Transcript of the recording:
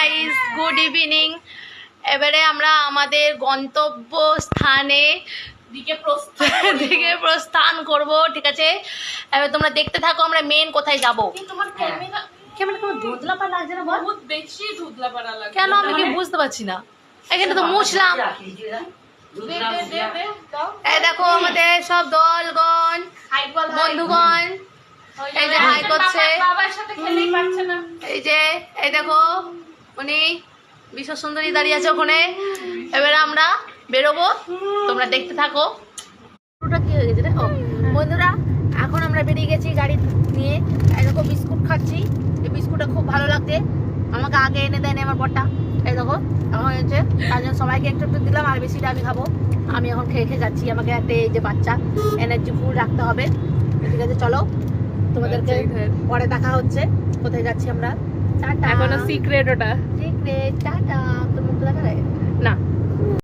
Guys, good evening. এবারে আমরা আমাদের গন্তব্য স্থানে দিকে প্রস্থান করব, ঠিক আছে? এবার তোমরা দেখতে থাকো আমরা মেন কোথায় যাব। তোমার ক্যামেরা কোনো ধুতলাপা লাগছে না? বহুত বেশি ধুতলাপাড়া লাগে। কেন আমি কি বুঝতে পারছি না। এখানে তো মুছলাম। দে দাও। এই দেখো আমাদের সব দলগণ, হাই বল বন্ধুগণ, এই যে হাই করছে। বাবার সাথে খেলেই পারছে না। এই দেখো উনি বিশ্ব সুন্দরী দাঁড়িয়ে আছে ওখানে। এবারে আমরা বেরোবো, তোমরা দেখতে থাকো। পুরোটা কি হয়ে গেছে রে? ও বন্ধুরা, এখন আমরা বেরিয়ে গেছি গাড়ি নিয়ে। এই দেখো বিস্কুট খাচ্ছি। এই বিস্কুটটা খুব ভালো লাগছে, আমাকে আগে এনে দেয়নি আমার বরটা। এই দেখো এখন হয়েছে, তার জন্য সবাইকে একটু একটু দিলাম, আর বেশিটা আমি খাবো। আমি এখন খেয়ে খেয়ে যাচ্ছি। আমাকে একটা এই যে বাচ্চা এনার্জি ফুল রাখতে হবে। ঠিক আছে, চলো তোমাদেরকে পরে দেখা হচ্ছে কোথায় যাচ্ছি আমরা। টাটা। এখনো সিক্রেট ওটা। Secret, tata.